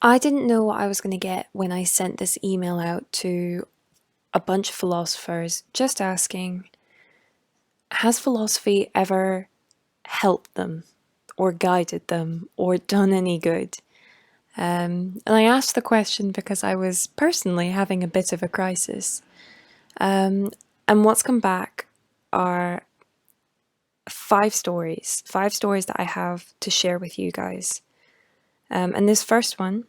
I didn't know what I was going to get when I sent this email out to a bunch of philosophers just asking, has philosophy ever helped them or guided them or done any good? And I asked the question because I was personally having a bit of a crisis. And what's come back are five stories that I have to share with you guys. And this first one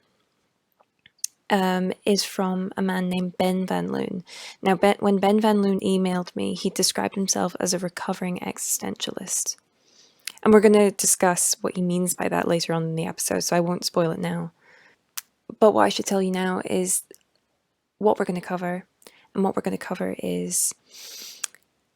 is from a man named Ben Van Loon. Now, when Ben Van Loon emailed me, he described himself as a recovering existentialist. And we're going to discuss what he means by that later on in the episode, so I won't spoil it now. But what I should tell you now is what we're going to cover. And what we're going to cover is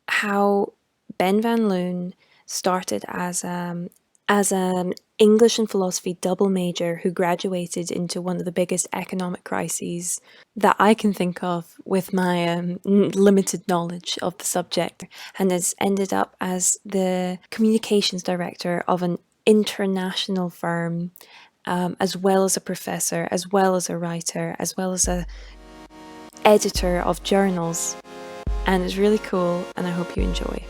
how Ben Van Loon started as an English and philosophy double major who graduated into one of the biggest economic crises that I can think of with my limited knowledge of the subject, and has ended up as the communications director of an international firm, as well as a professor, as well as a writer, as well as a editor of journals. And it's really cool, and I hope you enjoy.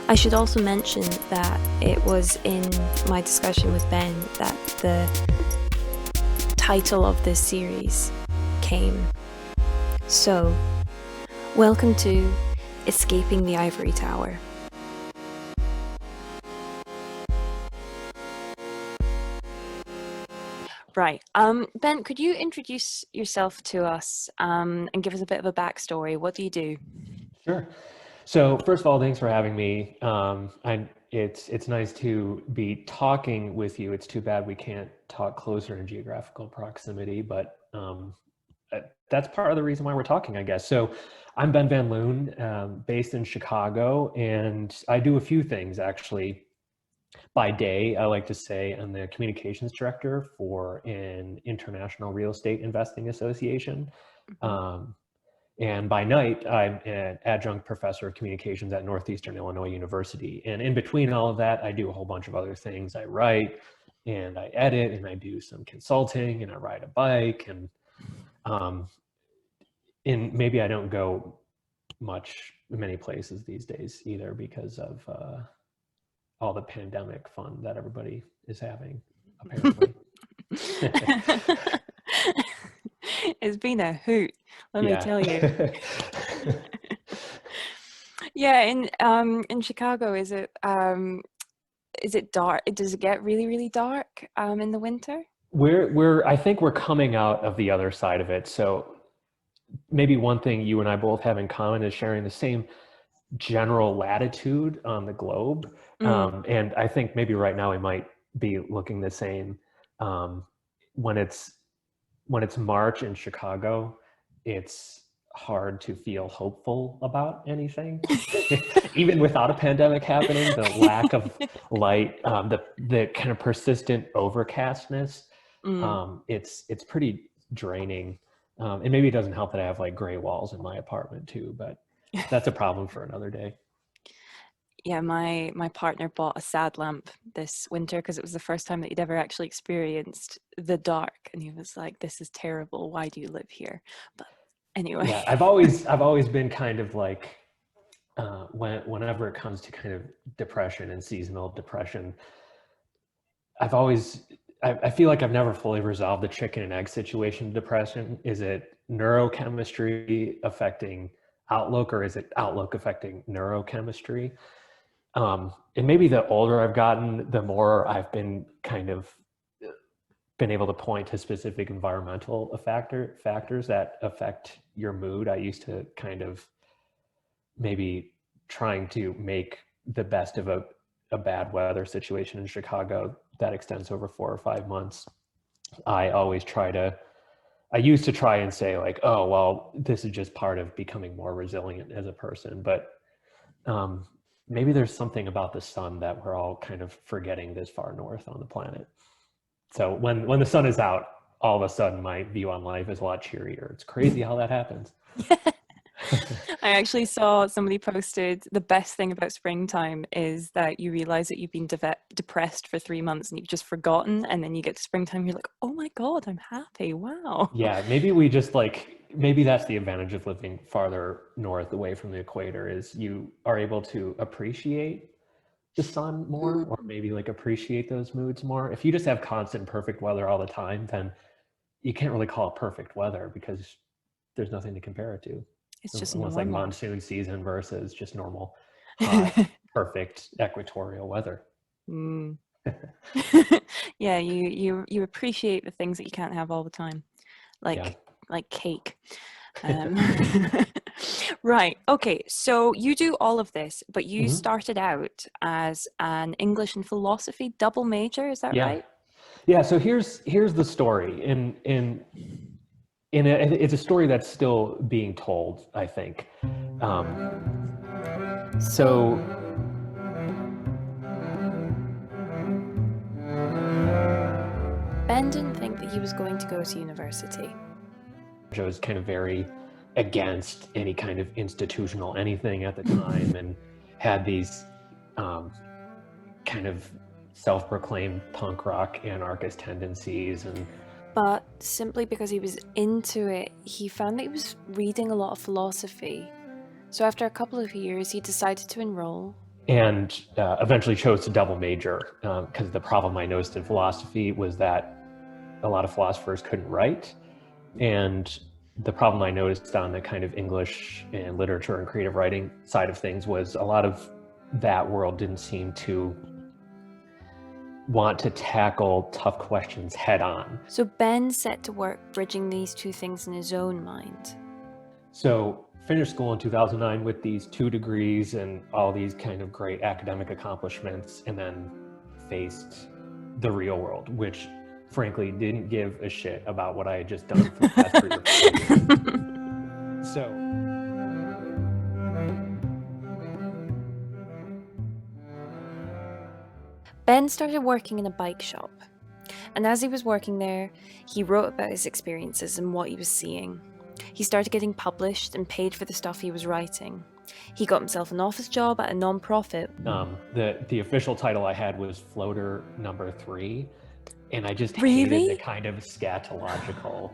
I should also mention that it was in my discussion with Ben that the title of this series came. So, welcome to Escaping the Ivory Tower. Right. Ben, could you introduce yourself to us and give us a bit of a backstory? What do you do? Sure. So first of all, thanks for having me. It's nice to be talking with you. It's too bad we can't talk closer in geographical proximity, but that's part of the reason why we're talking, I guess. So I'm Ben Van Loon, based in Chicago, and I do a few things actually. By day, I like to say I'm the communications director for an international real estate investing association. Um, and by night, I'm an adjunct professor of communications at Northeastern Illinois University. And in between all of that, I do a whole bunch of other things. I write and I edit and I do some consulting and I ride a bike. Um, and maybe I don't go many places these days either because of all the pandemic fun that everybody is having, apparently. It's been a hoot, let me Yeah. tell you. Yeah, in Chicago, is it dark? Does it get really, really dark in the winter? I think we're coming out of the other side of it. So maybe one thing you and I both have in common is sharing the same general latitude on the globe. Mm. And I think maybe right now we might be looking the same. Um, when it's March in Chicago, it's hard to feel hopeful about anything. Even without a pandemic happening, the lack of light, the kind of persistent overcastness, Mm. it's pretty draining. And maybe it doesn't help that I have like gray walls in my apartment too, but that's a problem for another day. Yeah, my partner bought a sad lamp this winter because it was the first time that he'd ever actually experienced the dark, and he was like, "This is terrible. Why do you live here?" But anyway. Yeah, I've always been kind of like whenever it comes to kind of depression and seasonal depression, I've always I feel like I've never fully resolved the chicken and egg situation of depression. Is it neurochemistry affecting outlook, or is it outlook affecting neurochemistry? And maybe the older I've gotten, the more I've been kind of been able to point to specific environmental factors that affect your mood. I used to kind of maybe trying to make the best of a bad weather situation in Chicago that extends over 4 or 5 months. I always I used to try and say like, oh, well, this is just part of becoming more resilient as a person. But um, maybe there's something about the sun that we're all kind of forgetting this far north on the planet. So when the sun is out, all of a sudden my view on life is a lot cheerier. It's crazy how that happens. I actually saw somebody posted the best thing about springtime is that you realize that you've been depressed for 3 months and you've just forgotten, and then you get to springtime, you're like, oh my God, I'm happy. Wow. Yeah, maybe we just like, maybe that's the advantage of living farther north away from the equator, is you are able to appreciate the sun more, or maybe like appreciate those moods more. If you just have constant perfect weather all the time, then you can't really call it perfect weather because there's nothing to compare it to. It's just Unless like normal. monsoon season versus just normal, hot, perfect equatorial weather. Mm. Yeah, you appreciate the things that you can't have all the time, Yeah. like cake. Um, right. Okay. So you do all of this, but you Mhm. started out as an English and philosophy double major. Is that Yeah. right? Yeah. So here's the story. It's a story that's still being told, I think. So Ben didn't think that he was going to go to university. I was kind of very against any kind of institutional anything at the time, and had these kind of self-proclaimed punk rock anarchist tendencies. And But simply because he was into it, he found that he was reading a lot of philosophy. So after a couple of years, he decided to enroll. Eventually chose to double major, because the problem I noticed in philosophy was that a lot of philosophers couldn't write. And the problem I noticed on the kind of English and literature and creative writing side of things was a lot of that world didn't seem to want to tackle tough questions head on. So Ben set to work bridging these two things in his own mind. So finished school in 2009 with these 2 degrees and all these kind of great academic accomplishments, and then faced the real world, which frankly didn't give a shit about what I had just done for the past 3 or 4 years. So Ben started working in a bike shop, and as he was working there, he wrote about his experiences and what he was seeing. He started getting published and paid for the stuff he was writing. He got himself an office job at a non-profit. The official title I had was floater number 3, and I just hated the Really? kind of scatological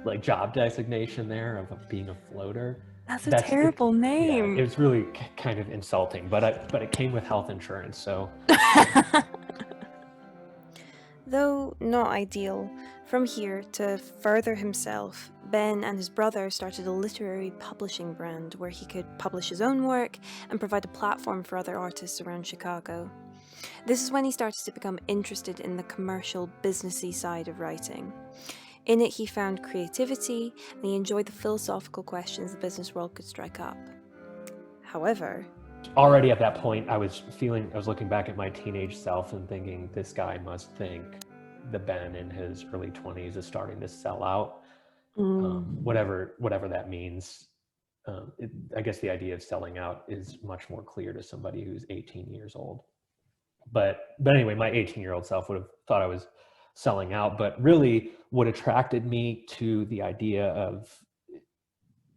like job designation there of being a floater. That's a terrible Yeah, it name. was really kind of insulting, but it came with health insurance, so. Though not ideal, from here to further himself, Ben and his brother started a literary publishing brand where he could publish his own work and provide a platform for other artists around Chicago. This is when he started to become interested in the commercial, businessy side of writing. In it, he found creativity and he enjoyed the philosophical questions the business world could strike up. However, Already at that point, I was looking back at my teenage self and thinking, this guy must think the Ben in his early 20s is starting to sell out. Whatever that means. I guess the idea of selling out is much more clear to somebody who's 18 years old. But anyway, my 18-year-old self would have thought I was selling out. But really, what attracted me to the idea of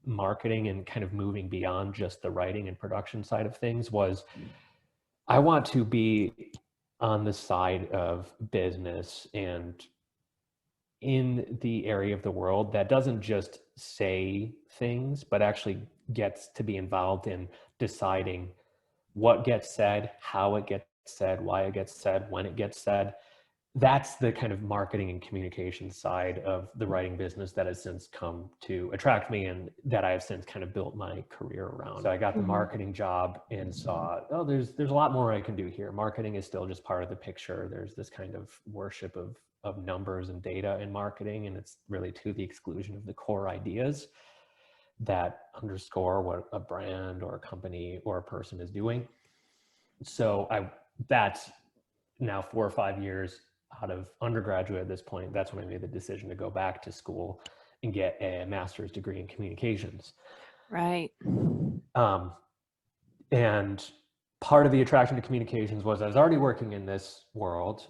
marketing and kind of moving beyond just the writing and production side of things was, I want to be on the side of business and in the area of the world that doesn't just say things, but actually gets to be involved in deciding what gets said, how it gets said, why it gets said, when it gets said. That's the kind of marketing and communication side of the writing business that has since come to attract me, and that I have since kind of built my career around. So I got the marketing job and saw, oh, there's a lot more I can do here. Marketing is still just part of the picture. There's this kind of worship of numbers and data in marketing, and it's really to the exclusion of the core ideas that underscore what a brand or a company or a person is doing. So that's now 4 or 5 years out of undergraduate at this point. That's when I made the decision to go back to school and get a master's degree in communications. right. And part of the attraction to communications was I was already working in this world.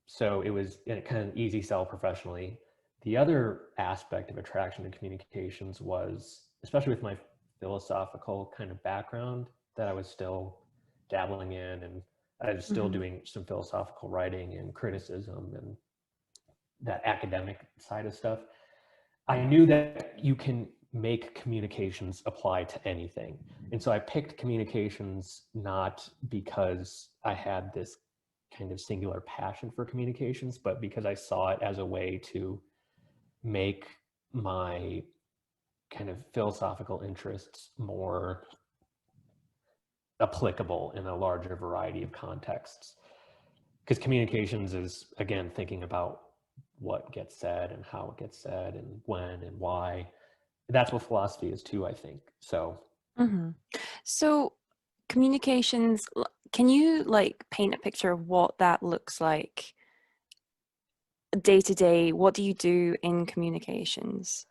So it was kind of an easy sell professionally. the other aspect of attraction to communications was, especially with my philosophical kind of background that I was still dabbling in, and I was still doing some philosophical writing and criticism and that academic side of stuff. I knew that you can make communications apply to anything. And so I picked communications not because I had this kind of singular passion for communications, but because I saw it as a way to make my kind of philosophical interests more applicable in a larger variety of contexts. Because communications is, again, thinking about what gets said and how it gets said and when and why. That's what philosophy is too, I think. So So communications, can you like paint a picture of what that looks like day to day? What do you do in communications?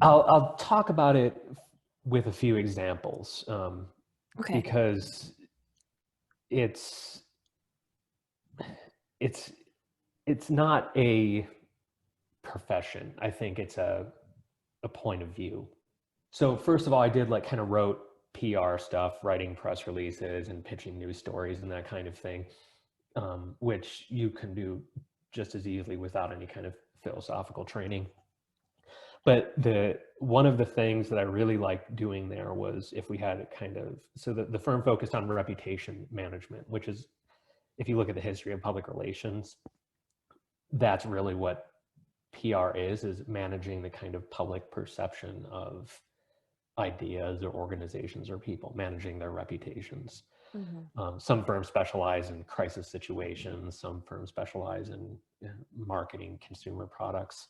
I'll talk about it with a few examples, Okay. because it's not a profession. I think it's a point of view. So first of all, I did like kind of wrote PR stuff, writing press releases and pitching news stories and that kind of thing, which you can do just as easily without any kind of philosophical training. But one of the things that I really liked doing there was, if we had a kind of, so the firm focused on reputation management, which is, if you look at the history of public relations, that's really what PR is managing the kind of public perception of ideas or organizations or people, managing their reputations. Some firms specialize in crisis situations, some firms specialize in marketing consumer products,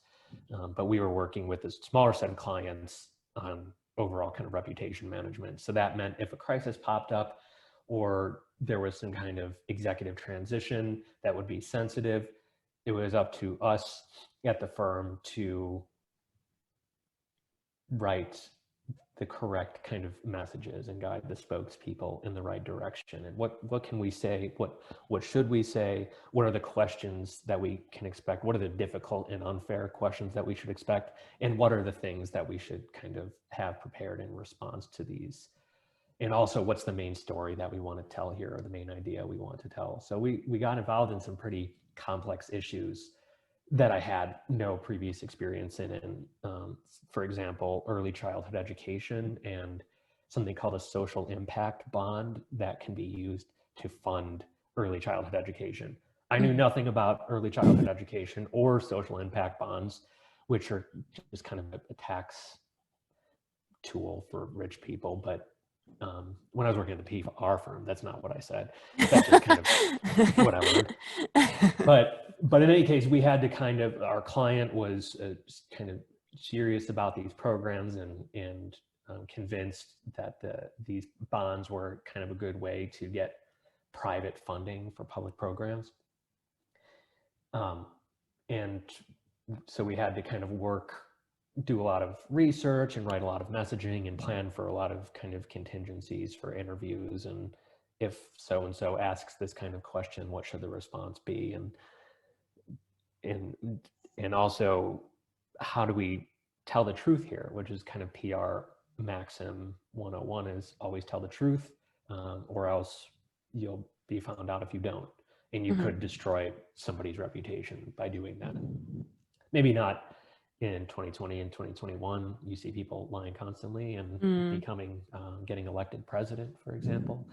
but we were working with a smaller set of clients on overall kind of reputation management. So that meant if a crisis popped up or there was some kind of executive transition that would be sensitive, it was up to us at the firm to write the correct kind of messages and guide the spokespeople in the right direction. And what can we say? What should we say? What are the questions that we can expect? What are the difficult and unfair questions that we should expect? And what are the things that we should kind of have prepared in response to these? And also, what's the main story that we want to tell here, or the main idea we want to tell? So we got involved in some pretty complex issues that I had no previous experience in. And for example, early childhood education and something called a social impact bond that can be used to fund early childhood education. I knew nothing about early childhood education or social impact bonds, which are just kind of a tax tool for rich people. But when I was working at the PR firm, that's not what I said. That's just kind of what I learned. But in any case, we had to kind of, our client was kind of serious about these programs and convinced that these bonds were kind of a good way to get private funding for public programs. And so we had to kind of do a lot of research and write a lot of messaging and plan for a lot of kind of contingencies for interviews. And if so-and-so asks this kind of question, what should the response be? And also, how do we tell the truth here, which is kind of PR maxim 101, is always tell the truth, or else you'll be found out if you don't. And you could destroy somebody's reputation by doing that. Maybe not in 2020 and 2021, you see people lying constantly and getting elected president, for example.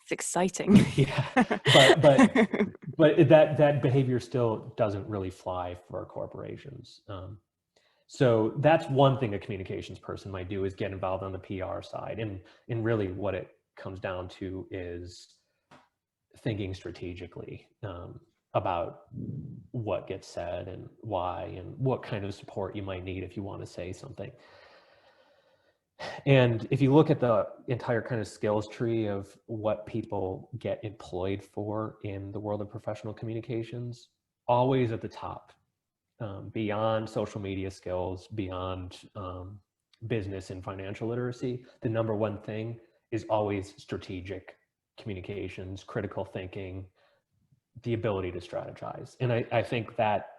It's exciting. Yeah, but that behavior still doesn't really fly for corporations. So that's one thing a communications person might do, is get involved on the PR side. And really what it comes down to is thinking strategically about what gets said and why, and what kind of support you might need if you want to say something. And if you look at the entire kind of skills tree of what people get employed for in the world of professional communications, always at the top, beyond social media skills, beyond business and financial literacy, the number one thing is always strategic communications, critical thinking, the ability to strategize. And I think that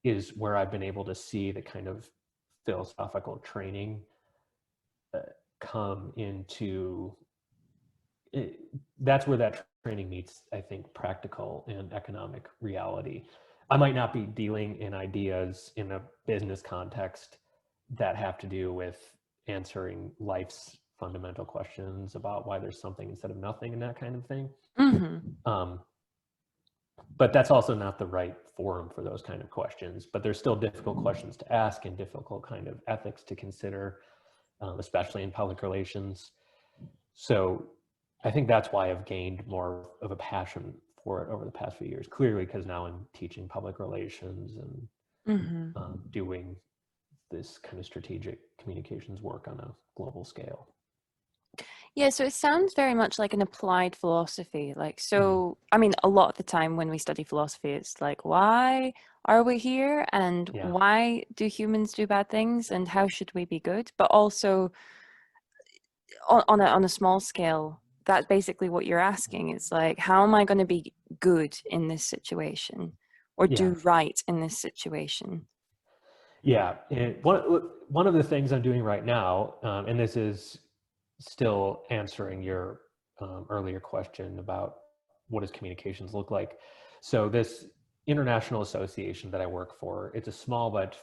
is where I've been able to see the kind of philosophical training come into it. That's where that training meets, I think, practical and economic reality. I might not be dealing in ideas in a business context that have to do with answering life's fundamental questions about why there's something instead of nothing and that kind of thing. Um, but that's also not the right forum for those kind of questions. But there's still difficult questions to ask and difficult kind of ethics to consider, especially in public relations. So I think that's why I've gained more of a passion for it over the past few years, clearly because now I'm teaching public relations and doing this kind of strategic communications work on a global scale. Yeah, so it sounds very much like an applied philosophy. Like, so, I mean, a lot of the time when we study philosophy, it's like, why are we here? And Yeah. why do humans do bad things? And how should we be good? But also, on a small scale, that's basically what you're asking. It's like, how am I going to be good in this situation or Yeah. do right in this situation? Yeah. And one of the things I'm doing right now, and this is still answering your earlier question about what does communications look like. So this international association that I work for, it's a small but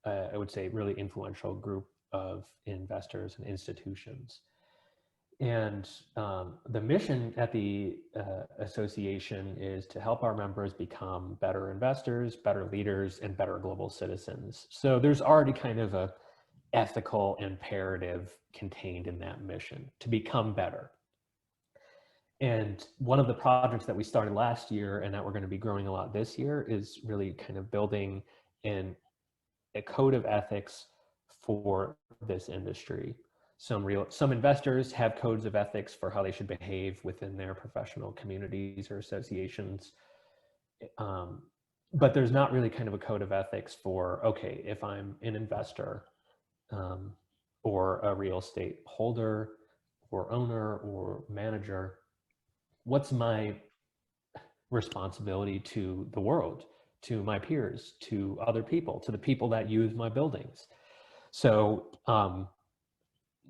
I would say really influential group of investors and institutions. And the mission at the association is to help our members become better investors, better leaders, and better global citizens. So there's already kind of a ethical imperative contained in that mission to become better. And one of the projects that we started last year and that we're going to be growing a lot this year is really kind of building a code of ethics for this industry. Some investors have codes of ethics for how they should behave within their professional communities or associations. But there's not really kind of a code of ethics for, okay, if I'm an investor or a real estate holder or owner or manager, what's my responsibility to the world, to my peers, to other people, to the people that use my buildings? So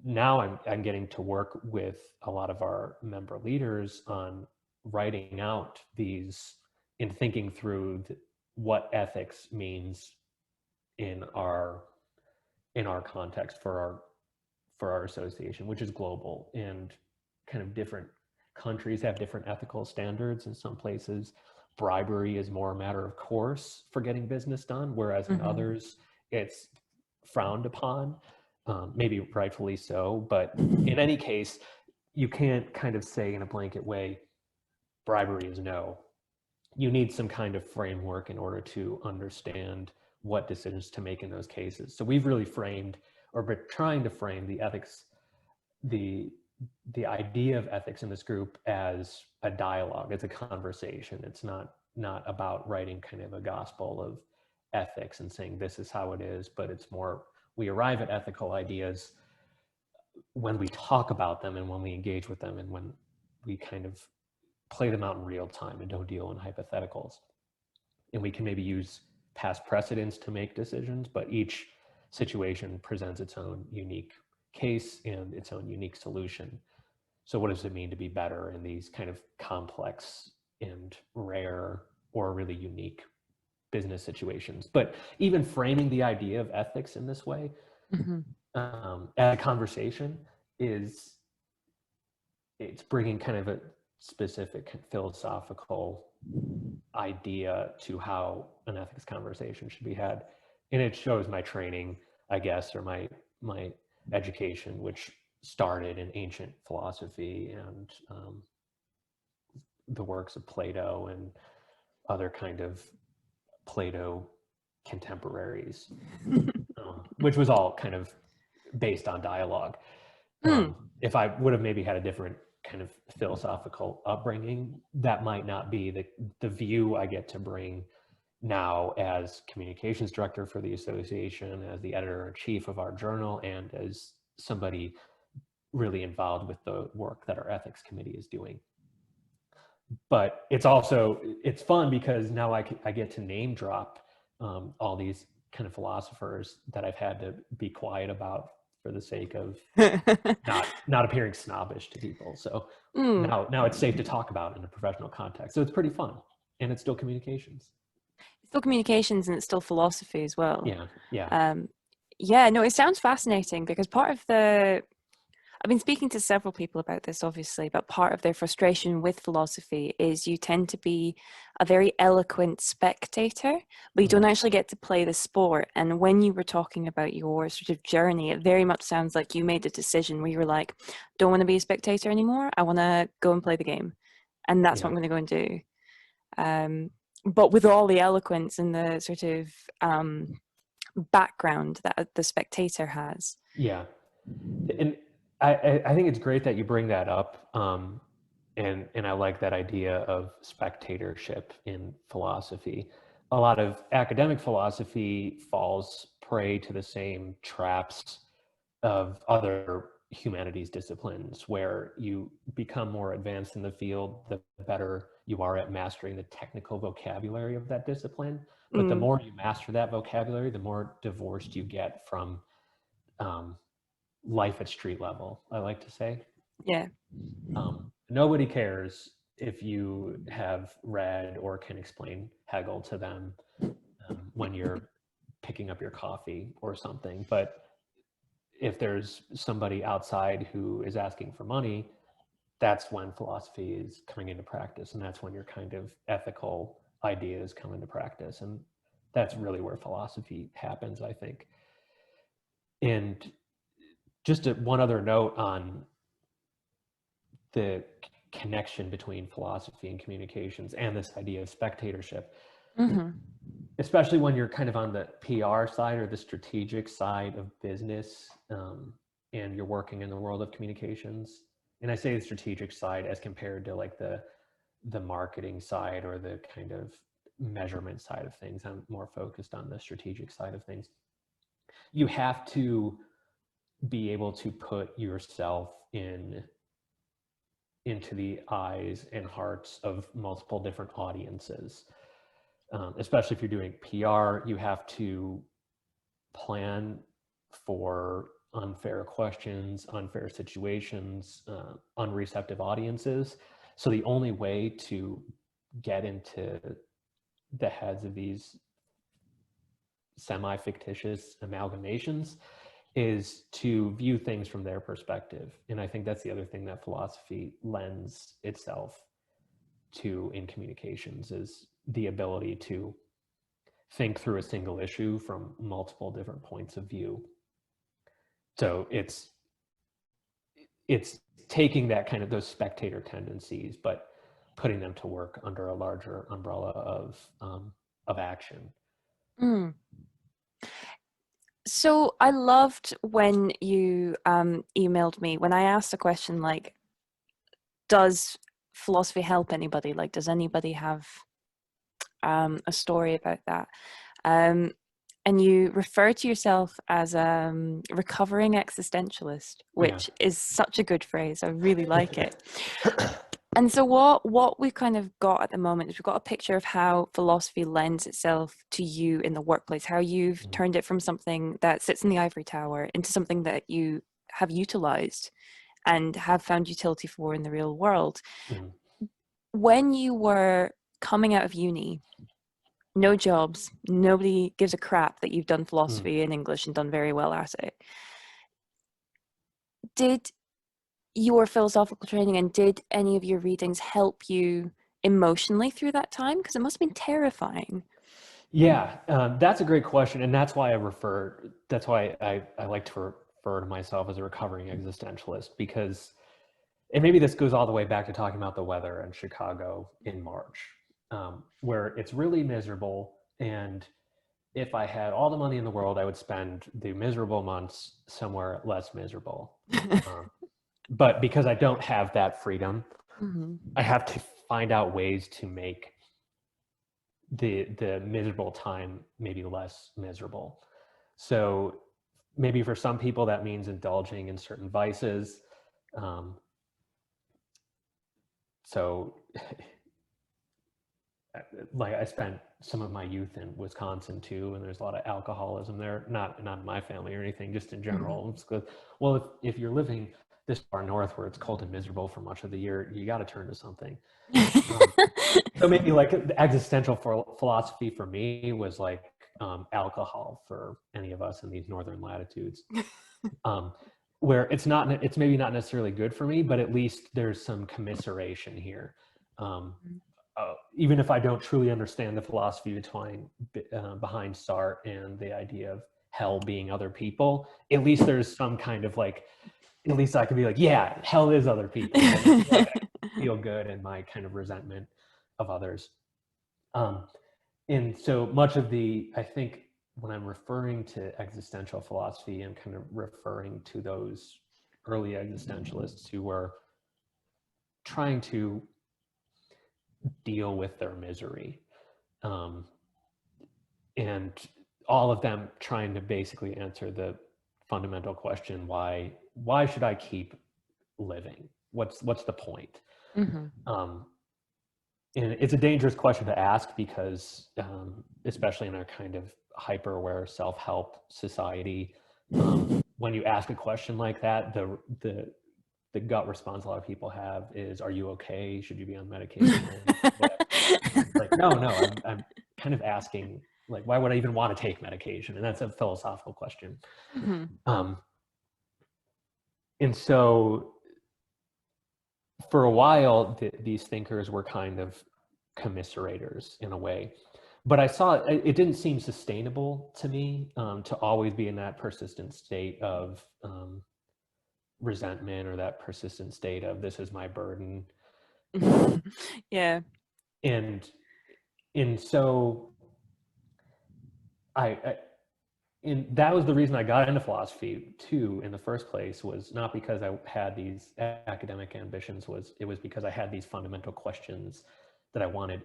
now I'm getting to work with a lot of our member leaders on writing out these and thinking through what ethics means in our context for our association, which is global, and kind of different countries have different ethical standards. In some places, bribery is more a matter of course for getting business done, whereas in others, it's frowned upon, maybe rightfully so. But in any case, you can't kind of say in a blanket way, bribery is no. You need some kind of framework in order to understand what decisions to make in those cases. So we've really framed, or been trying to frame, the ethics, the idea of ethics in this group as a dialogue. It's a conversation. It's not about writing kind of a gospel of ethics and saying this is how it is, but it's more, we arrive at ethical ideas when we talk about them and when we engage with them and when we kind of play them out in real time and don't deal in hypotheticals. And we can maybe use past precedents to make decisions, but each situation presents its own unique case and its own unique solution. So what does it mean to be better in these kind of complex and rare or really unique business situations? But even framing the idea of ethics in this way, as a conversation, it's bringing kind of a specific philosophical idea to how an ethics conversation should be had. And it shows my training, I guess, or my education, which started in ancient philosophy and the works of Plato and other kind of Plato contemporaries, which was all kind of based on dialogue. If I would have maybe had a different kind of philosophical upbringing, that might not be the view I get to bring now as communications director for the association, as the editor-in-chief of our journal, and as somebody really involved with the work that our ethics committee is doing. But it's fun because now I get to name drop all these kind of philosophers that I've had to be quiet about for the sake of not appearing snobbish to people. So now it's safe to talk about in a professional context. So it's pretty fun, and it's still communications. It's still communications and it's still philosophy as well. Yeah. Yeah, no, it sounds fascinating because I've been speaking to several people about this, obviously, but part of their frustration with philosophy is you tend to be a very eloquent spectator, but you don't actually get to play the sport. And when you were talking about your sort of journey, it very much sounds like you made a decision where you were like, don't want to be a spectator anymore. I want to go and play the game. And that's what I'm going to go and do. But with all the eloquence and the sort of background that the spectator has. Yeah. And I think it's great that you bring that up. And I like that idea of spectatorship in philosophy. A lot of academic philosophy falls prey to the same traps of other humanities disciplines, where you become more advanced in the field, the better you are at mastering the technical vocabulary of that discipline. But the more you master that vocabulary, the more divorced you get from life at street level, I like to say. Yeah. Nobody cares if you have read or can explain Hegel to them when you're picking up your coffee or something. But if there's somebody outside who is asking for money, that's when philosophy is coming into practice. And that's when your kind of ethical ideas come into practice. And that's really where philosophy happens, I think. And just one other note on the connection between philosophy and communications and this idea of spectatorship, especially when you're kind of on the PR side or the strategic side of business, and you're working in the world of communications. And I say the strategic side as compared to like the marketing side or the kind of measurement side of things. I'm more focused on the strategic side of things. You have to be able to put yourself into the eyes and hearts of multiple different audiences. Especially if you're doing PR, you have to plan for unfair questions, unfair situations, unreceptive audiences. So the only way to get into the heads of these semi-fictitious amalgamations is to view things from their perspective. And I think that's the other thing that philosophy lends itself to in communications, is the ability to think through a single issue from multiple different points of view. So it's taking that kind of those spectator tendencies, but putting them to work under a larger umbrella of action. So I loved when you emailed me when I asked a question like, does philosophy help anybody? Like, does anybody have a story about that? And you refer to yourself as a recovering existentialist, which is such a good phrase. I really like it. And so what we've kind of got at the moment is we've got a picture of how philosophy lends itself to you in the workplace, how you've turned it from something that sits in the ivory tower into something that you have utilized and have found utility for in the real world. When you were coming out of uni, no jobs, nobody gives a crap that you've done philosophy and English and done very well at it. Did your philosophical training and did any of your readings help you emotionally through that time? Because it must have been terrifying. Yeah, that's a great question. And that's why I like to refer to myself as a recovering existentialist, because, and maybe this goes all the way back to talking about the weather in Chicago in March, where it's really miserable. And if I had all the money in the world, I would spend the miserable months somewhere less miserable. But because I don't have that freedom, I have to find out ways to make the miserable time maybe less miserable. So maybe for some people that means indulging in certain vices. So like I spent some of my youth in Wisconsin too, and there's a lot of alcoholism there. Not in my family or anything, just in general. It's good. Well, if you're living this far north where it's cold and miserable for much of the year, you got to turn to something. So maybe like the existential philosophy for me was like alcohol for any of us in these northern latitudes, where it's maybe not necessarily good for me, but at least there's some commiseration here. Even if I don't truly understand the philosophy behind Sartre and the idea of hell being other people, at least there's some kind of like, at least I can be like, yeah, hell is other people. And I feel good in my kind of resentment of others. And so much of I think when I'm referring to existential philosophy, I'm kind of referring to those early existentialists who were trying to deal with their misery. And all of them trying to basically answer the fundamental question, why should I keep living? What's the point? And it's a dangerous question to ask because, especially in our kind of hyper-aware self-help society, when you ask a question like that, the gut response a lot of people have is, "Are you okay? Should you be on medication?" Like, no, I'm kind of asking, like, why would I even want to take medication? And that's a philosophical question. And so for a while, these thinkers were kind of commiserators in a way. But I saw it didn't seem sustainable to me to always be in that persistent state of resentment, or that persistent state of this is my burden. Yeah. And so and that was the reason I got into philosophy too in the first place, was not because I had these academic ambitions, it was because I had these fundamental questions that I wanted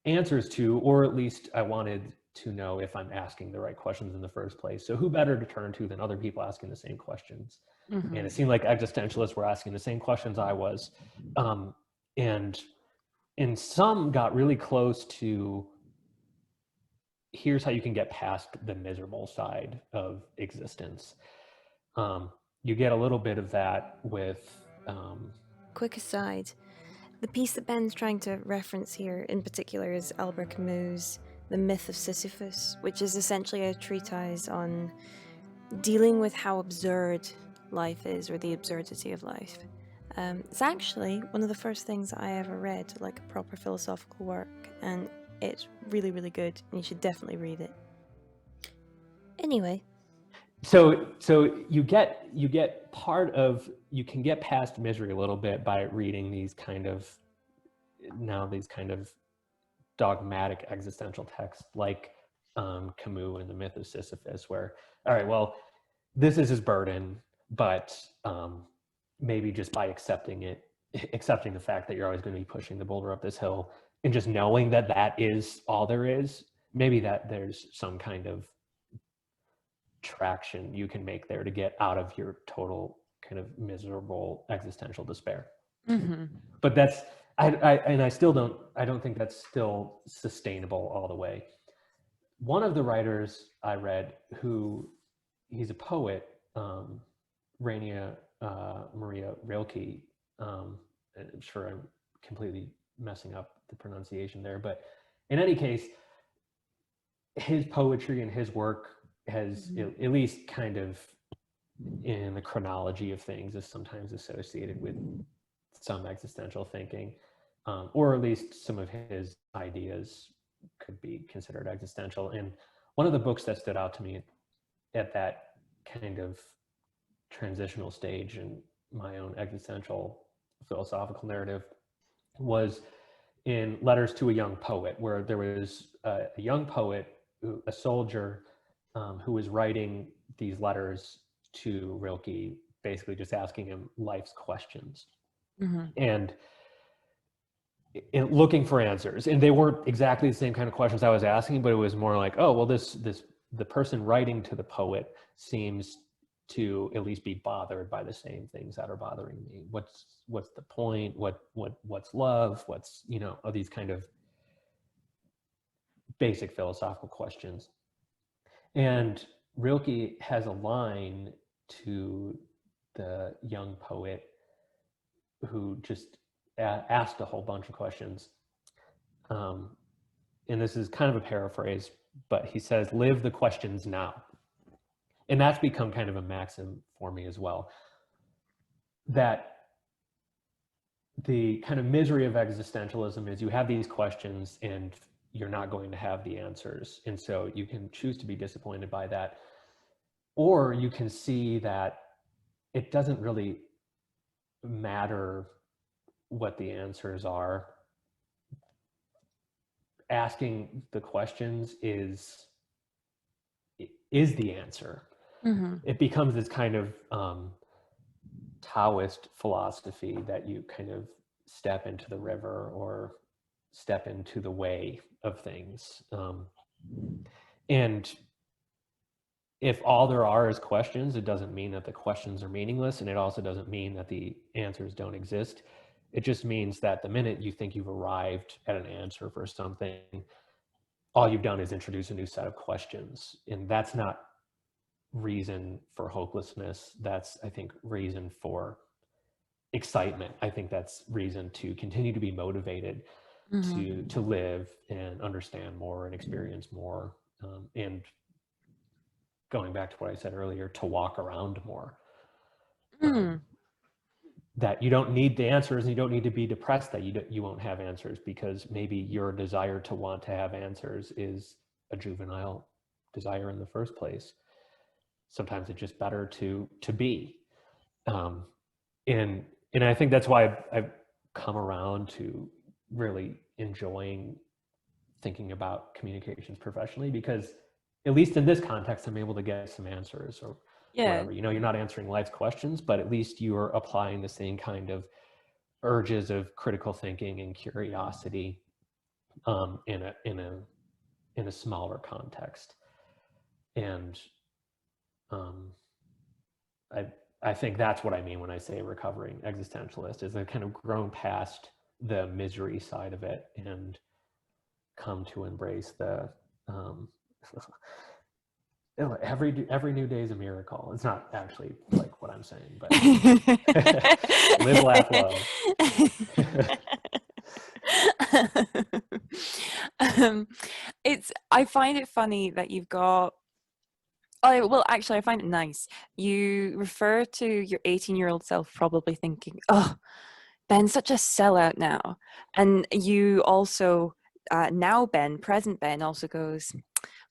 answers to, or at least I wanted to know if I'm asking the right questions in the first place. So who better to turn to than other people asking the same questions? And it seemed like existentialists were asking the same questions I was. And some got really close to, here's how you can get past the miserable side of existence. You get a little bit of that with... Quick aside, the piece that Ben's trying to reference here in particular is Albert Camus' The Myth of Sisyphus, which is essentially a treatise on dealing with how absurd life is, or the absurdity of life. It's actually one of the first things I ever read, like a proper philosophical work, and it's really, really good, and you should definitely read it. Anyway. So you get part of, you can get past misery a little bit by reading these kind of dogmatic existential texts like Camus and The Myth of Sisyphus, where, all right, well, this is his burden, but maybe just by accepting the fact that you're always going to be pushing the boulder up this hill, and just knowing that that is all there is, maybe that there's some kind of traction you can make there to get out of your total kind of miserable existential despair. But that's, I don't think that's still sustainable all the way. One of the writers I read, he's a poet, Rainier Maria Rilke. I'm sure I'm completely messing up the pronunciation there, but in any case, his poetry and his work has, at least kind of in the chronology of things, is sometimes associated with some existential thinking, or at least some of his ideas could be considered existential. And one of the books that stood out to me at that kind of transitional stage in my own existential philosophical narrative was in Letters to a Young Poet, where there was a young poet, a soldier, who was writing these letters to Rilke, basically just asking him life's questions. And looking for answers. And they weren't exactly the same kind of questions I was asking, but it was more like, oh, well, the person writing to the poet seems to at least be bothered by the same things that are bothering me. What's the point? What's love? What's, all these kind of basic philosophical questions. And Rilke has a line to the young poet who just asked a whole bunch of questions. And this is kind of a paraphrase, but he says, "Live the questions now." And that's become kind of a maxim for me as well. That the kind of misery of existentialism is you have these questions and you're not going to have the answers. And so you can choose to be disappointed by that. Or you can see that it doesn't really matter what the answers are. Asking the questions is the answer. Mm-hmm. It becomes this kind of Taoist philosophy that you kind of step into the river or step into the way of things. And if all there are is questions, it doesn't mean that the questions are meaningless, and it also doesn't mean that the answers don't exist. It just means that the minute you think you've arrived at an answer for something, all you've done is introduce a new set of questions. And that's not reason for hopelessness. That's, I think, reason for excitement. I think that's reason to continue to be motivated to live and understand more and experience more. And going back to what I said earlier, to walk around more. That you don't need the answers, and you don't need to be depressed that you won't have answers, because maybe your desire to want to have answers is a juvenile desire in the first place. Sometimes it's just better to be. And I think that's why I've come around to really enjoying thinking about communications professionally, because at least in this context, I'm able to get some answers or whatever. You know, you're not answering life's questions, but at least you're applying the same kind of urges of critical thinking and curiosity in a smaller context. And I think that's what I mean when I say recovering existentialist, is I've kind of grown past the misery side of it and come to embrace the every new day is a miracle. It's not actually like what I'm saying, but live, laugh, love. I find it funny that you've got. Oh, well, actually, I find it nice. You refer to your 18-year-old self probably thinking, "Oh, Ben's such a sellout now," and you also now present Ben also goes,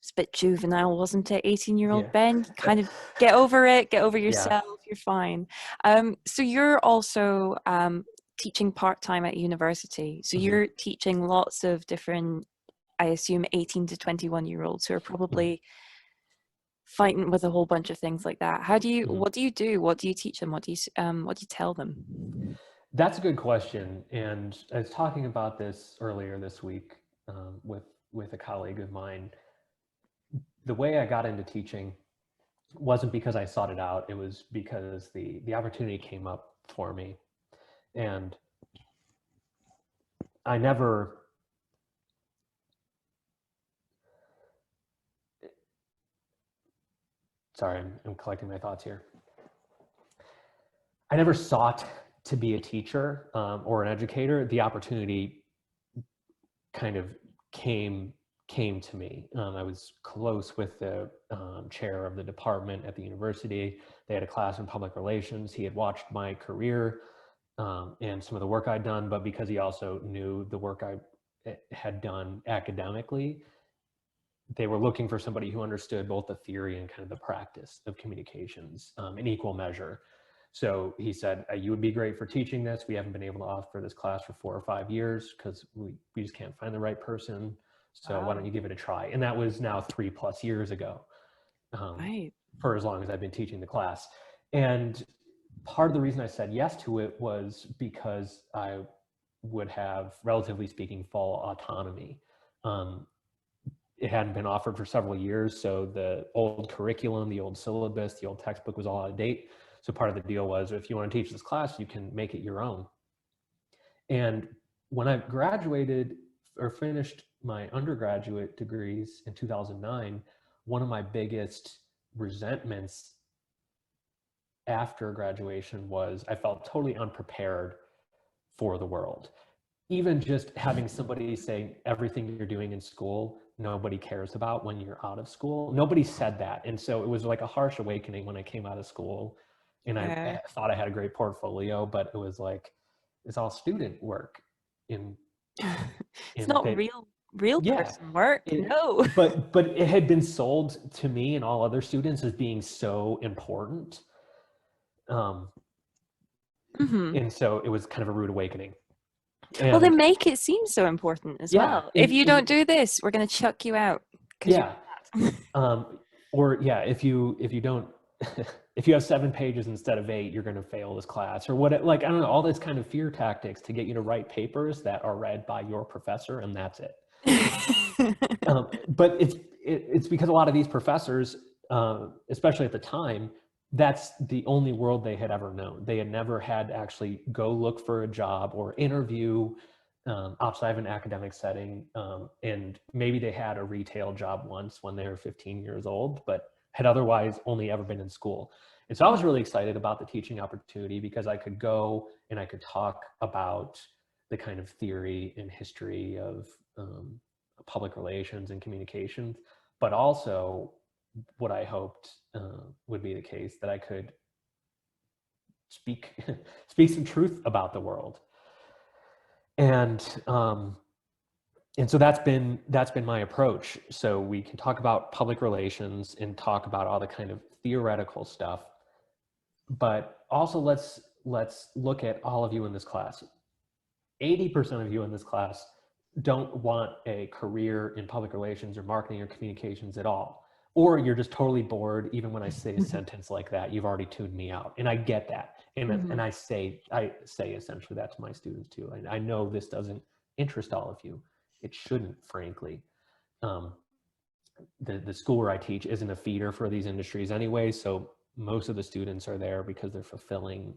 "It's a bit juvenile, wasn't it, 18-year-old Ben? Kind of get over it, get over yourself, you're fine." So you're also teaching part-time at university. So you're teaching lots of different, I assume, 18 to 21-year-olds who are probably fighting with a whole bunch of things like that. What do you do? What do you teach them? What do you tell them? That's a good question. And I was talking about this earlier this week with a colleague of mine. The way I got into teaching wasn't because I sought it out. It was because the opportunity came up for me. And I never, sorry, I'm collecting my thoughts here. I never sought to be a teacher or an educator. The opportunity kind of came to me. I was close with the chair of the department at the university. They had a class in public relations. He had watched my career and some of the work I'd done, but because he also knew the work I had done academically, they were looking for somebody who understood both the theory and kind of the practice of communications in equal measure. So he said, "You would be great for teaching this. We haven't been able to offer this class for 4 or 5 years because we just can't find the right person. So why don't you give it a try?" And that was now 3+ years ago, for as long as I've been teaching the class. And part of the reason I said yes to it was because I would have, relatively speaking, full autonomy. It hadn't been offered for several years, so the old curriculum, the old syllabus, the old textbook was all out of date. So part of the deal was, if you want to teach this class, you can make it your own. And when I graduated or finished my undergraduate degrees in 2009, one of my biggest resentments after graduation was I felt totally unprepared for the world. Even just having somebody say everything you're doing in school, nobody cares about when you're out of school. Nobody said that. And so it was like a harsh awakening when I came out of school, and Yeah. I thought I had a great portfolio, but it was like, it's all student work in, It's in not that, real yeah. person work. It, No. but it had been sold to me and all other students as being so important. Um, Hmm. and so it was kind of a rude awakening. Well, they And make it seem so important as yeah, well. If you don't do this, we're going to chuck you out because you're yeah. bad. Or yeah, if you don't, if you have 7 pages instead of 8, you're going to fail this class or what, like, I don't know, all this kind of fear tactics to get you to write papers that are read by your professor, and that's it. But it's because a lot of these professors, especially at the time, that's the only world they had ever known. They had never had to actually go look for a job or interview outside of an academic setting. And maybe they had a retail job once when they were 15 years old, but had otherwise only ever been in school. And so I was really excited about the teaching opportunity because I could go and I could talk about the kind of theory and history of public relations and communications, but also what I hoped would be the case, that I could speak speak some truth about the world. And and so that's been my approach. So we can talk about public relations and talk about all the kind of theoretical stuff, but also let's look at all of you in this class. 80% of you in this class don't want a career in public relations or marketing or communications at all. Or you're just totally bored. Even when I say a sentence like that, you've already tuned me out. And I get that. And I say essentially that to my students too. I know this doesn't interest all of you. It shouldn't, frankly. The school where I teach isn't a feeder for these industries anyway. So most of the students are there because they're fulfilling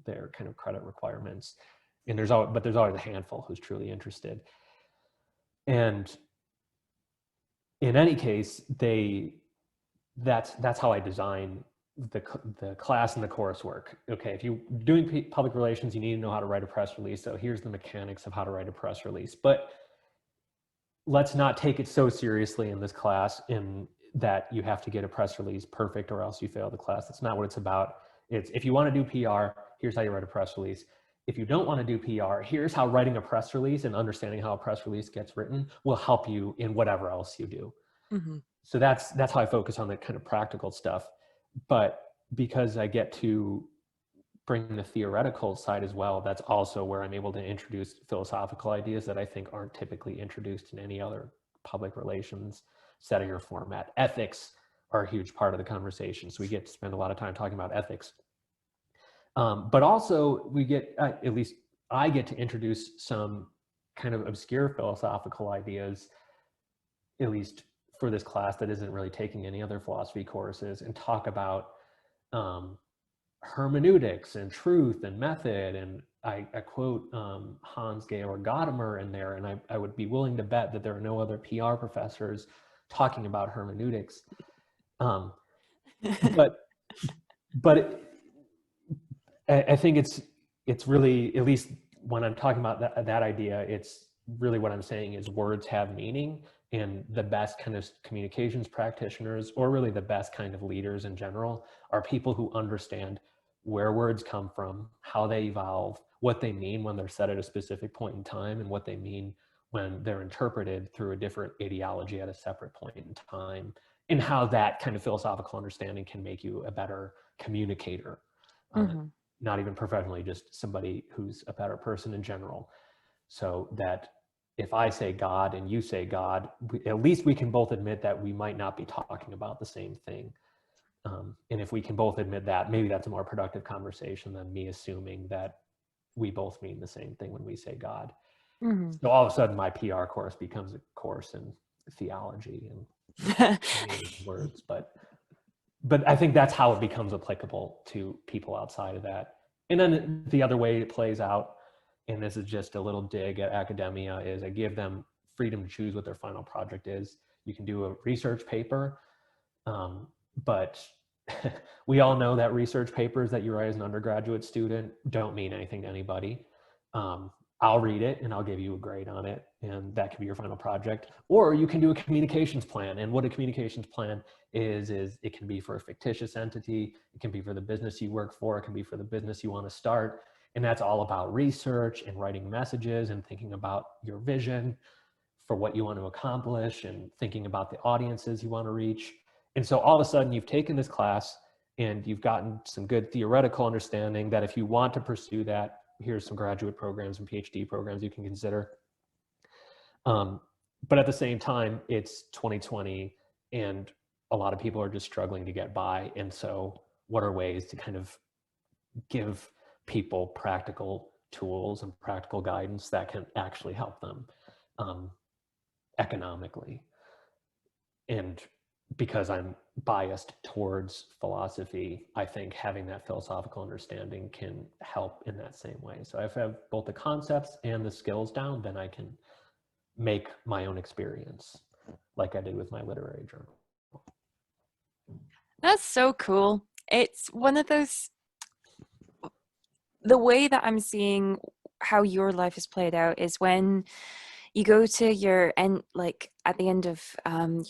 their kind of credit requirements. And there's always a handful who's truly interested. And in any case, that's how I design the class and the coursework. Okay, if you're doing public relations, you need to know how to write a press release. So here's the mechanics of how to write a press release. But let's not take it so seriously in this class in that you have to get a press release perfect or else you fail the class. That's not what it's about. It's, if you want to do PR, here's how you write a press release. If you don't want to do PR, here's how writing a press release and understanding how a press release gets written will help you in whatever else you do. Mm-hmm. So that's how I focus on the kind of practical stuff. But because I get to bring the theoretical side as well, that's also where I'm able to introduce philosophical ideas that I think aren't typically introduced in any other public relations setting or format. Ethics are a huge part of the conversation, so we get to spend a lot of time talking about ethics. But also we get, at least I get to introduce some kind of obscure philosophical ideas, at least for this class that isn't really taking any other philosophy courses, and talk about hermeneutics and truth and method. And I quote Hans Georg Gadamer in there, and I would be willing to bet that there are no other PR professors talking about hermeneutics. But I think it's really, at least when I'm talking about that idea, it's really what I'm saying is words have meaning, and the best kind of communications practitioners, or really the best kind of leaders in general, are people who understand where words come from, how they evolve, what they mean when they're said at a specific point in time, and what they mean when they're interpreted through a different ideology at a separate point in time, and how that kind of philosophical understanding can make you a better communicator. Not even professionally, just somebody who's a better person in general. So that if I say God and you say God, at least we can both admit that we might not be talking about the same thing. And if we can both admit that, maybe that's a more productive conversation than me assuming that we both mean the same thing when we say God. So all of a sudden my PR course becomes a course in theology and words, but I think that's how it becomes applicable to people outside of that. And then the other way it plays out, and this is just a little dig at academia, is I give them freedom to choose what their final project is. You can do a research paper, but we all know that research papers that you write as an undergraduate student don't mean anything to anybody. I'll read it and I'll give you a grade on it, and that can be your final project. Or you can do a communications plan. And what a communications plan is it can be for a fictitious entity, it can be for the business you work for, it can be for the business you want to start. And that's all about research and writing messages and thinking about your vision for what you want to accomplish and thinking about the audiences you want to reach. And so all of a sudden you've taken this class and you've gotten some good theoretical understanding that if you want to pursue that, here's some graduate programs and PhD programs you can consider. But at the same time, it's 2020 and a lot of people are just struggling to get by. And so what are ways to kind of give people practical tools and practical guidance that can actually help them economically? And because I'm biased towards philosophy, I think having that philosophical understanding can help in that same way. So if I have both the concepts and the skills down, then I can make my own experience, like I did with my literary journal. That's so cool. It's one of those, the way that I'm seeing how your life is played out is when you go to your end, like at the end of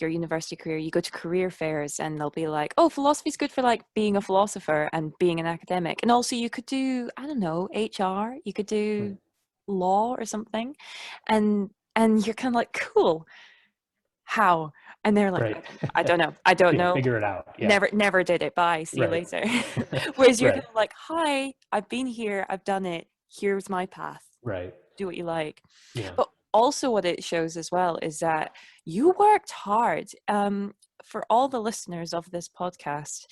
your university career, you go to career fairs and they'll be like, oh, philosophy is good for like being a philosopher and being an academic. And also you could do, I don't know, HR, you could do law or something. And you're kind of like, cool, how? And they're like, Right. I don't know. I don't Yeah, know. figure it out. Yeah. Never did it. Bye. See you Right. later. Whereas you're kind Right. of like, hi, I've been here. I've done it. Here's my path. Right. Do what you like. Yeah. But also what it shows as well is that you worked hard. For all the listeners of this podcast,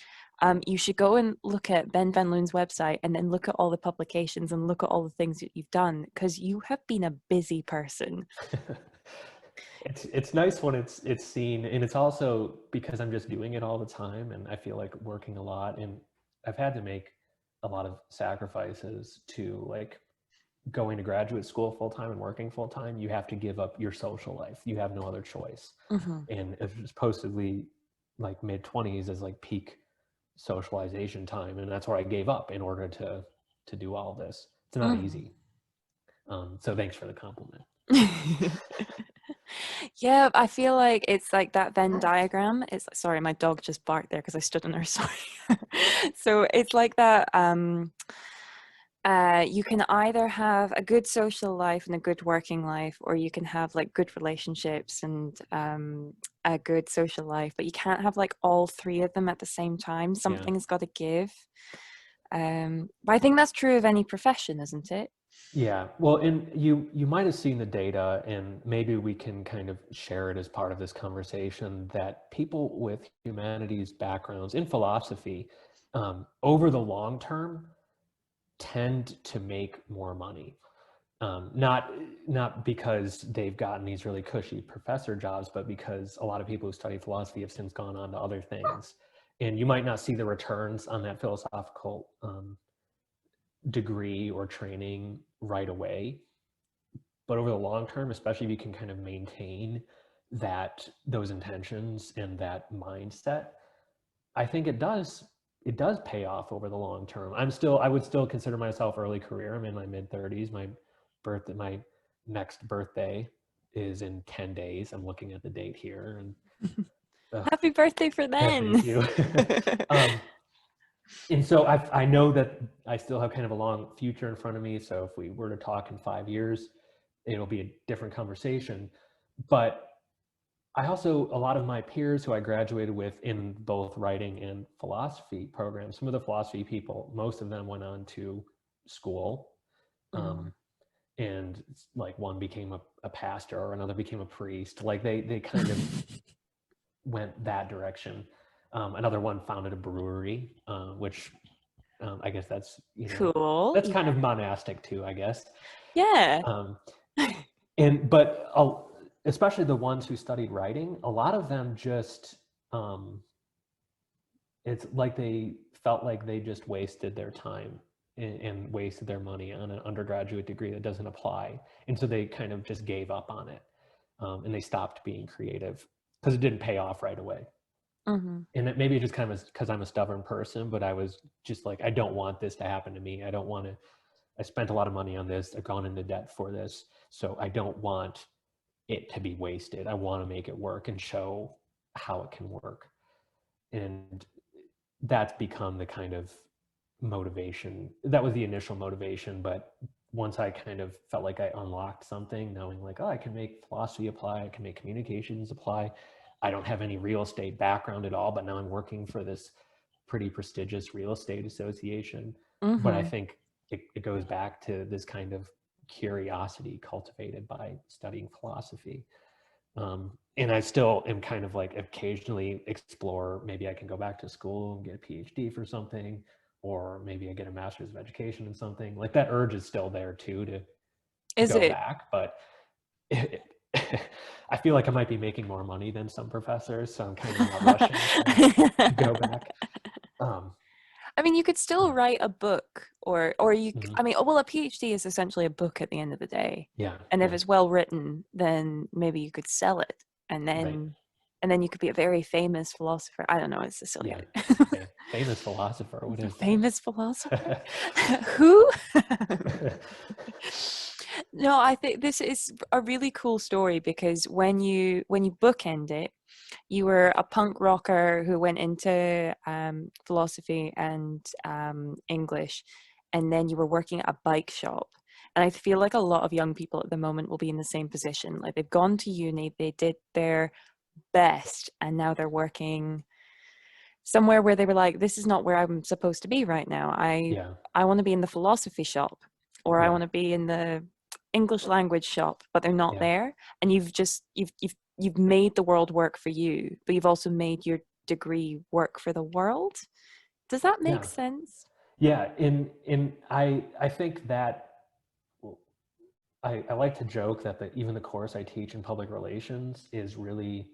you should go and look at Ben Van Loon's website and then look at all the publications and look at all the things that you've done, because you have been a busy person. It's nice when it's seen, and it's also because I'm just doing it all the time and I feel like working a lot, and I've had to make a lot of sacrifices to like going to graduate school full time and working full time. You have to give up your social life. You have no other choice. Mm-hmm. And it's supposedly like mid-20s is like peak socialization time, and that's where I gave up in order to do all this. It's not easy. So thanks for the compliment. Yeah, I feel like it's like that Venn diagram. It's sorry, my dog just barked there because I stood on her. Sorry. So it's like that. You can either have a good social life and a good working life, or you can have like good relationships and a good social life, but you can't have like all three of them at the same time. Something's got to give. But I think that's true of any profession, isn't it? Yeah, well, and you might have seen the data, and maybe we can kind of share it as part of this conversation, that people with humanities backgrounds in philosophy, over the long term, tend to make more money. Not because they've gotten these really cushy professor jobs, but because a lot of people who study philosophy have since gone on to other things. And you might not see the returns on that philosophical degree or training right away, but over the long term, especially if you can kind of maintain those intentions and that mindset, I think it does pay off over the long term. I would still consider myself early career. I'm in my mid-30s. My next birthday is in 10 days. I'm looking at the date here, and Happy birthday for thank then. you. And so I know that I still have kind of a long future in front of me. So if we were to talk in 5 years, it'll be a different conversation. But I also, a lot of my peers who I graduated with in both writing and philosophy programs, some of the philosophy people, most of them went on to school. And like one became a pastor, or another became a priest. Like they kind of went that direction. Another one founded a brewery, which I guess that's, Cool. that's Yeah. kind of monastic too, I guess. Yeah. But especially the ones who studied writing, a lot of them just, it's like they felt like they just wasted their time and wasted their money on an undergraduate degree that doesn't apply. And so they kind of just gave up on it. and they stopped being creative because it didn't pay off right away. Mm-hmm. And maybe it just kind of because I'm a stubborn person, but I was just like, I don't want this to happen to me. I don't want to. I spent a lot of money on this. I've gone into debt for this, so I don't want it to be wasted. I want to make it work and show how it can work. And that's become the kind of motivation. That was the initial motivation, but once I kind of felt like I unlocked something, knowing like, oh, I can make philosophy apply, I can make communications apply. I don't have any real estate background at all, but now I'm working for this pretty prestigious real estate association. But I Mm-hmm. think it goes back to this kind of curiosity cultivated by studying philosophy. And I still am kind of like occasionally explore, maybe I can go back to school and get a PhD for something, or maybe I get a master's of education in something. Like that urge is still there too to Is go it? back, but it, I feel like I might be making more money than some professors, so I'm kind of not rushing to go back. Um, I mean, you could still write a book, or you. mhm. I mean, well, a PhD is essentially a book at the end of the day, Yeah, and if yeah, it's well written, then maybe you could sell it, and right. then you could be a very famous philosopher. I don't know. It's a silly Yeah, idea. yeah. Famous philosopher. What A is famous philosopher? that? Who? No, I think this is a really cool story because when you bookend it, you were a punk rocker who went into philosophy and English, and then you were working at a bike shop. And I feel like a lot of young people at the moment will be in the same position. Like they've gone to uni, they did their best, and now they're working somewhere where they were like, this is not where I'm supposed to be right now. I Yeah, I want to be in the philosophy shop, or I yeah, want to be in the English language shop, but they're not yeah, there. And you've made the world work for you, but you've also made your degree work for the world. Does that make yeah. sense? Yeah, I think that I like to joke that even the course I teach in public relations is really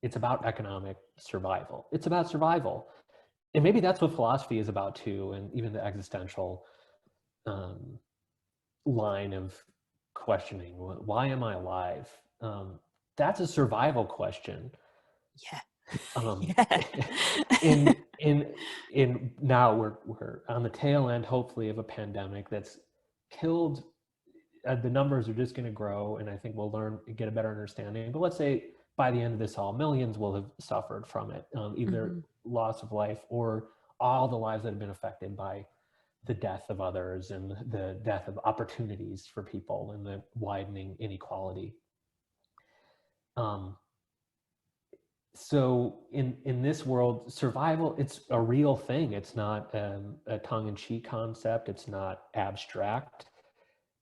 it's about economic survival. It's about survival, and maybe that's what philosophy is about too, and even the existential um, line of questioning: why am I alive? That's a survival question. Yeah. Um, Yeah. in in in now we're on the tail end, hopefully, of a pandemic that's killed. The numbers are just going to grow, and I think we'll learn get a better understanding. But let's say by the end of this all, millions will have suffered from it, either Hmm. loss of life or all the lives that have been affected by the death of others and the death of opportunities for people and the widening inequality. Um, so in this world, survival, it's a real thing. It's not a tongue-in-cheek concept. It's not abstract,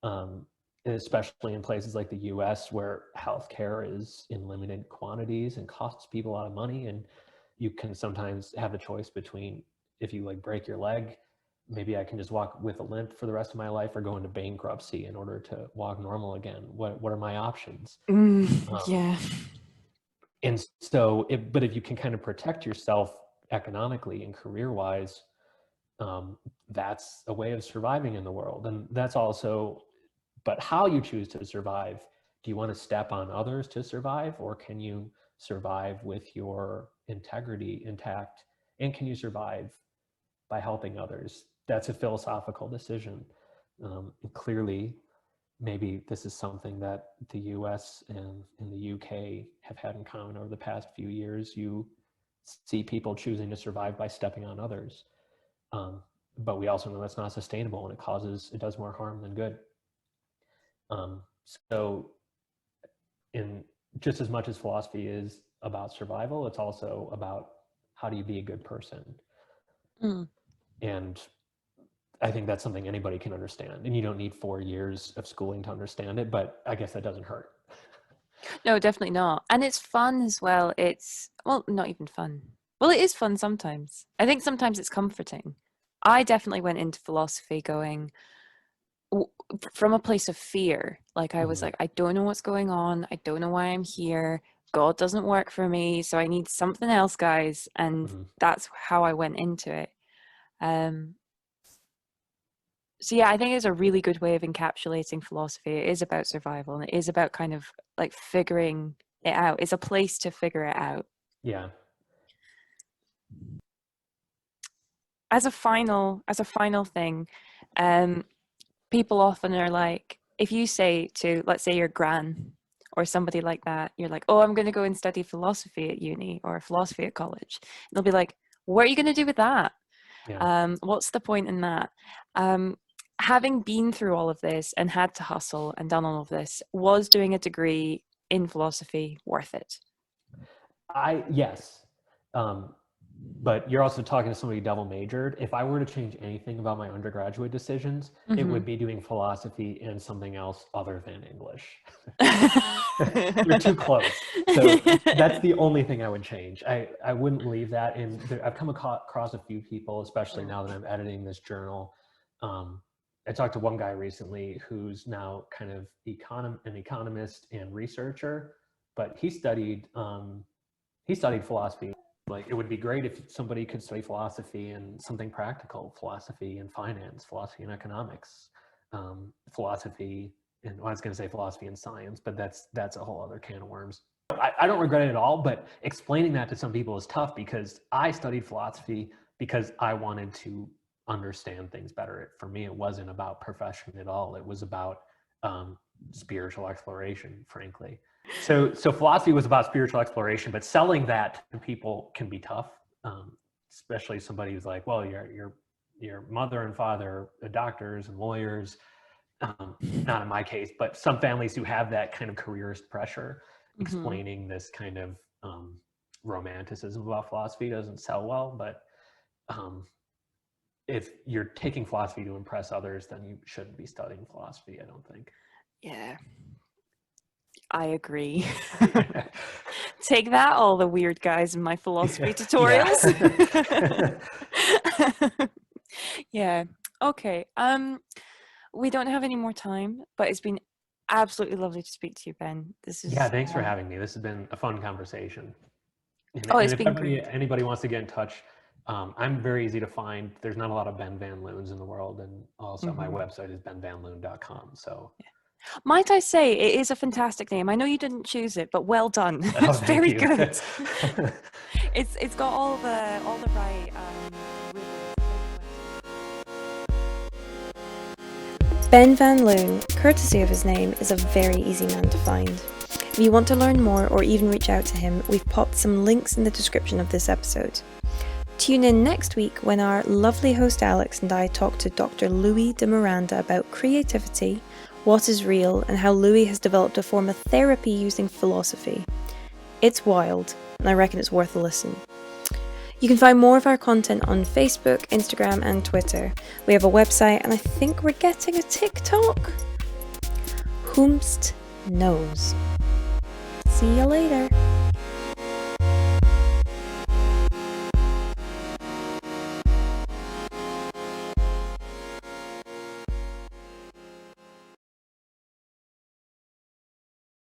um, especially in places like the US where healthcare is in limited quantities and costs people a lot of money. And you can sometimes have the choice between, if you like break your leg, maybe I can just walk with a limp for the rest of my life, or go into bankruptcy in order to walk normal again. What are my options? Um, Yeah. and so, but if you can kind of protect yourself economically and career wise, that's a way of surviving in the world. And that's also, but how you choose to survive, do you want to step on others to survive, or can you survive with your integrity intact? And can you survive by helping others? That's a philosophical decision. Clearly, maybe this is something that the US and in the UK have had in common over the past few years. You see people choosing to survive by stepping on others. But we also know that's not sustainable, and it does more harm than good. So in just as much as philosophy is about survival, it's also about how do you be a good person. Mm. And I think that's something anybody can understand. And you don't need 4 years of schooling to understand it, but I guess that doesn't hurt. No, definitely not. And it's fun as well. It's, well, not even fun. Well, it is fun sometimes. I think sometimes it's comforting. I definitely went into philosophy going w- from a place of fear. Like I was Mhm. like, I don't know what's going on. I don't know why I'm here. God doesn't work for me, so I need something else, guys. And Mhm. that's how I went into it. Um, yeah, I think it's a really good way of encapsulating philosophy. It is about survival, and it is about kind of like figuring it out. It's a place to figure it out. Yeah. As a final thing, people often are like, if you say to, let's say, your gran or somebody like that, you're like, oh, I'm going to go and study philosophy at uni or philosophy at college. And they'll be like, what are you going to do with that? Yeah. What's the point in that? Having been through all of this and had to hustle and done all of this, was doing a degree in philosophy worth it? Yes. But you're also talking to somebody double majored. If I were to change anything about my undergraduate decisions, it would be doing philosophy and something else other than English. You're too close. So that's the only thing I would change. I wouldn't leave that in. I've come across a few people, especially now that I'm editing this journal. I talked to one guy recently who's now kind of an economist and researcher, but he studied philosophy. Like, it would be great if somebody could study philosophy and something practical, philosophy and finance, philosophy and economics, philosophy and, well, I was going to say philosophy and science, but that's a whole other can of worms. I don't regret it at all, but explaining that to some people is tough, because I studied philosophy because I wanted to understand things better. For me, it wasn't about profession at all. It was about spiritual exploration, frankly. So philosophy was about spiritual exploration, but selling that to people can be tough, especially somebody who's like, well, your mother and father are doctors and lawyers. Not in my case, but some families who have that kind of careerist pressure, explaining this kind of romanticism about philosophy doesn't sell well. But if you're taking philosophy to impress others, then you shouldn't be studying philosophy, I don't think. Yeah, I agree. Take that, all the weird guys in my philosophy tutorials. Yeah. Okay. We don't have any more time, but it's been absolutely lovely to speak to you, Ben. This is Thanks for having me. This has been a fun conversation. And it's if been great. anybody wants to get in touch, I'm very easy to find. There's not a lot of Ben Van Loons in the world, and also my website is benvanloon.com. So, might I say, it is a fantastic name. I know you didn't choose it, but well done. It's very good. It's got all the right. Ben Van Loon, courtesy of his name, is a very easy man to find. If you want to learn more or even reach out to him, we've popped some links in the description of this episode. Tune in next week when our lovely host Alex and I talk to Dr. Louis de Miranda about creativity, what is real, and how Louis has developed a form of therapy using philosophy. It's wild, and I reckon it's worth a listen. You can find more of our content on Facebook, Instagram, and Twitter. We have a website, and I think we're getting a TikTok. Whomst knows. See you later.